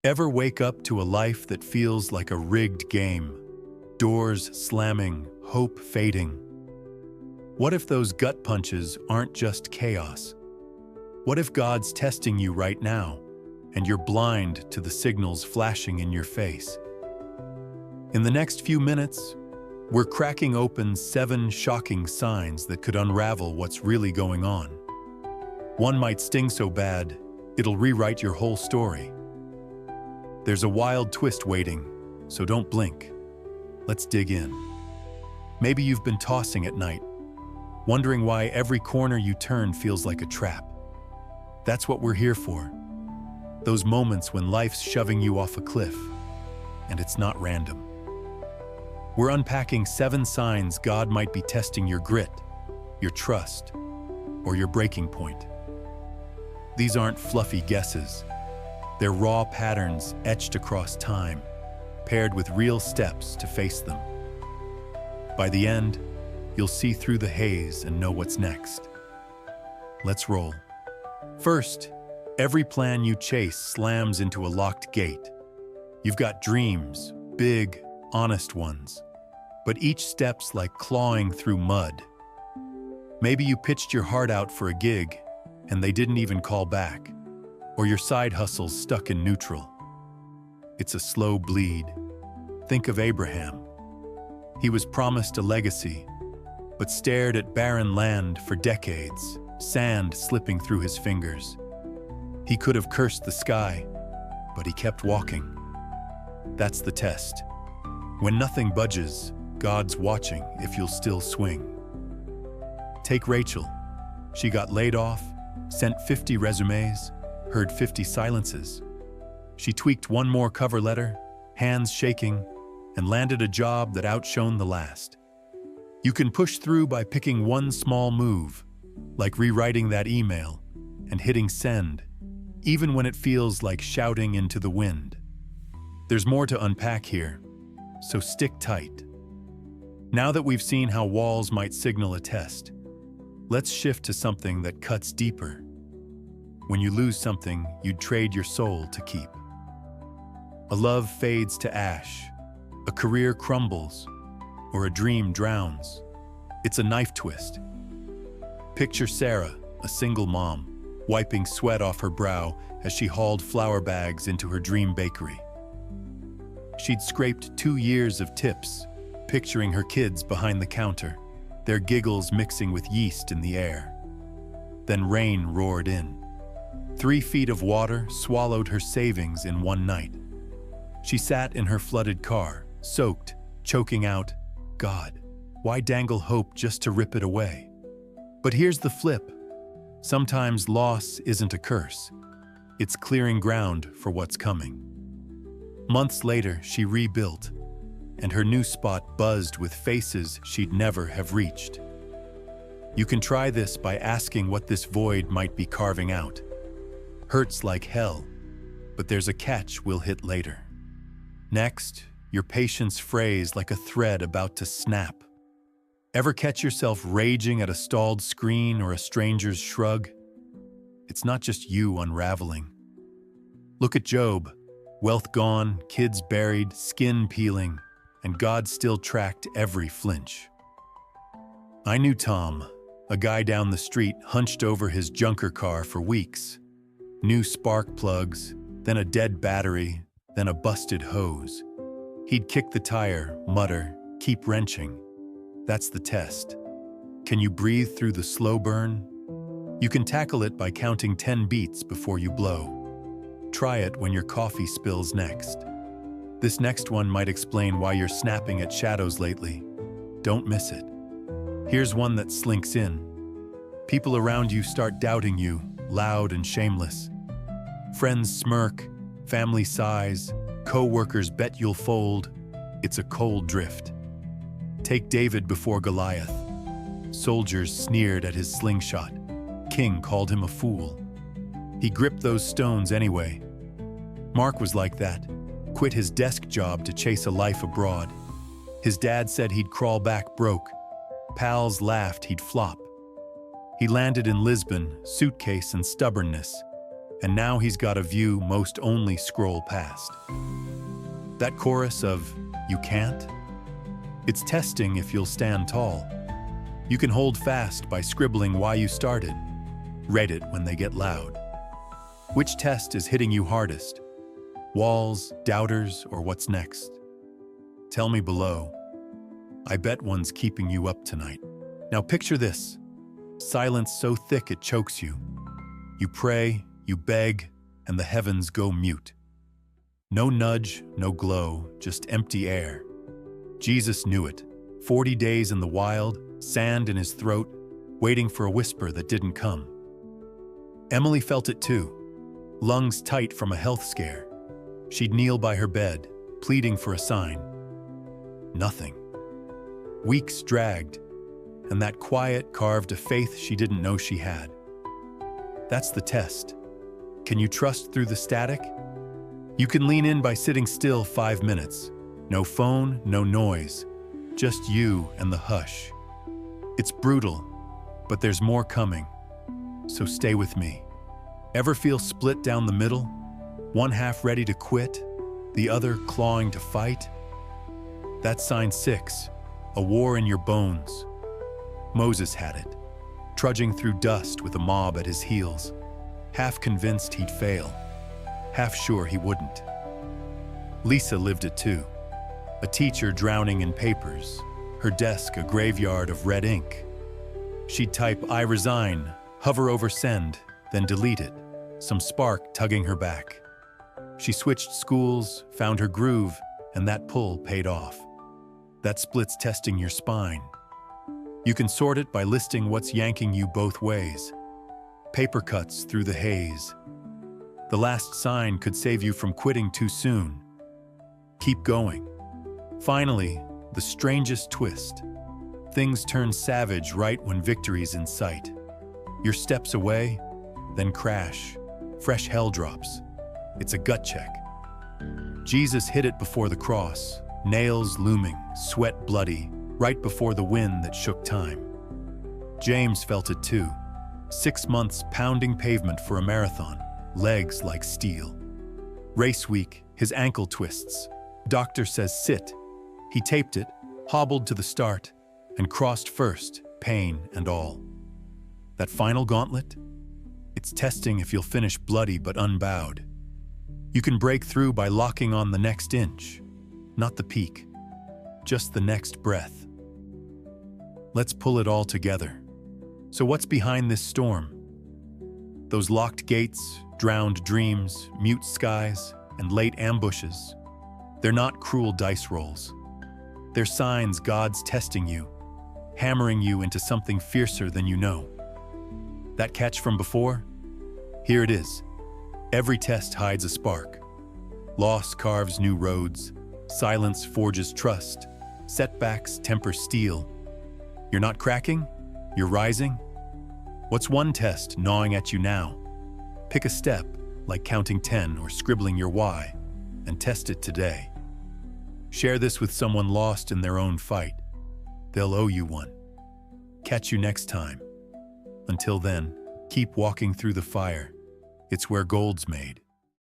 Ever wake up to a life that feels like a rigged game? Doors slamming, hope fading. What if those gut punches aren't just chaos? What if God's testing you right now, and you're blind to the signals flashing in your face? In the next few minutes, we're cracking open 7 shocking signs that could unravel what's really going on. One might sting so bad, it'll rewrite your whole story. There's a wild twist waiting, so don't blink. Let's dig in. Maybe you've been tossing at night, wondering why every corner you turn feels like a trap. That's what we're here for. Those moments when life's shoving you off a cliff, and it's not random. We're unpacking 7 signs God might be testing your grit, your trust, or your breaking point. These aren't fluffy guesses. They're raw patterns etched across time, paired with real steps to face them. By the end, you'll see through the haze and know what's next. Let's roll. First, every plan you chase slams into a locked gate. You've got dreams, big, honest ones, but each step's like clawing through mud. Maybe you pitched your heart out for a gig, and they didn't even call back. Or your side hustle's stuck in neutral. It's a slow bleed. Think of Abraham. He was promised a legacy, but stared at barren land for decades, sand slipping through his fingers. He could have cursed the sky, but he kept walking. That's the test. When nothing budges, God's watching if you'll still swing. Take Rachel. She got laid off, sent 50 resumes, heard 50 silences. She tweaked one more cover letter, hands shaking, and landed a job that outshone the last. You can push through by picking one small move, like rewriting that email and hitting send, even when it feels like shouting into the wind. There's more to unpack here, so stick tight. Now that we've seen how walls might signal a test, let's shift to something that cuts deeper. When you lose something you'd trade your soul to keep. A love fades to ash, a career crumbles, or a dream drowns. It's a knife twist. Picture Sarah, a single mom, wiping sweat off her brow as she hauled flour bags into her dream bakery. She'd scraped 2 years of tips, picturing her kids behind the counter, their giggles mixing with yeast in the air. Then rain roared in. 3 feet of water swallowed her savings in one night. She sat in her flooded car, soaked, choking out, "God, why dangle hope just to rip it away?" But here's the flip. Sometimes loss isn't a curse. It's clearing ground for what's coming. Months later, she rebuilt, and her new spot buzzed with faces she'd never have reached. You can try this by asking what this void might be carving out. Hurts like hell, but there's a catch we'll hit later. Next, your patience frays like a thread about to snap. Ever catch yourself raging at a stalled screen or a stranger's shrug? It's not just you unraveling. Look at Job. Wealth gone, kids buried, skin peeling, and God still tracked every flinch. I knew Tom, a guy down the street hunched over his junker car for weeks. New spark plugs, then a dead battery, then a busted hose. He'd kick the tire, mutter, keep wrenching. That's the test. Can you breathe through the slow burn? You can tackle it by counting 10 beats before you blow. Try it when your coffee spills next. This next one might explain why you're snapping at shadows lately. Don't miss it. Here's one that slinks in. People around you start doubting you, loud and shameless. Friends smirk, family sighs, co-workers bet you'll fold. It's a cold drift. Take David before Goliath. Soldiers sneered at his slingshot. King called him a fool. He gripped those stones anyway. Mark was like that. Quit his desk job to chase a life abroad. His dad said he'd crawl back broke. Pals laughed he'd flop. He landed in Lisbon, suitcase and stubbornness. and now he's got a view most only scroll past. That chorus of, "You can't?" It's testing if you'll stand tall. You can hold fast by scribbling why you started. Read it when they get loud. Which test is hitting you hardest? Walls, doubters, or what's next? Tell me below. I bet one's keeping you up tonight. Now picture this. Silence so thick it chokes you. You pray, you beg, and the heavens go mute. No nudge, no glow, just empty air. Jesus knew it. 40 days in the wild, sand in his throat, waiting for a whisper that didn't come. Emily felt it too. Lungs tight from a health scare. She'd kneel by her bed, pleading for a sign. Nothing. Weeks dragged, and that quiet carved a faith she didn't know she had. That's the test. Can you trust through the static? You can lean in by sitting still 5 minutes. No phone, no noise, just you and the hush. It's brutal, but there's more coming, so stay with me. Ever feel split down the middle? One half ready to quit, the other clawing to fight? That's sign 6, a war in your bones. Moses had it, trudging through dust with a mob at his heels, half convinced he'd fail, half sure he wouldn't. Lisa lived it too, a teacher drowning in papers, her desk a graveyard of red ink. She'd type, "I resign," hover over send, then delete it, some spark tugging her back. She switched schools, found her groove, and that pull paid off. That split's testing your spine. You can sort it by listing what's yanking you both ways. Paper cuts through the haze. The last sign could save you from quitting too soon. Keep going. Finally, the strangest twist. Things turn savage right when victory's in sight. You're steps away, then crash. Fresh hell drops. It's a gut check. Jesus hit it before the cross, nails looming, sweat bloody, right before the wind that shook time. James felt it too. 6 months pounding pavement for a marathon, legs like steel. Race week, his ankle twists. Doctor says sit. He taped it, hobbled to the start, and crossed first, pain and all. That final gauntlet? It's testing if you'll finish bloody but unbowed. You can break through by locking on the next inch, not the peak, just the next breath. Let's pull it all together. So what's behind this storm? Those locked gates, drowned dreams, mute skies, and late ambushes. They're not cruel dice rolls. They're signs God's testing you, hammering you into something fiercer than you know. That catch from before? Here it is. Every test hides a spark. Loss carves new roads. Silence forges trust. Setbacks temper steel. You're not cracking? You're rising? What's one test gnawing at you now? Pick a step, like counting 10 or scribbling your why, and test it today. Share this with someone lost in their own fight. They'll owe you one. Catch you next time. Until then, keep walking through the fire. It's where gold's made.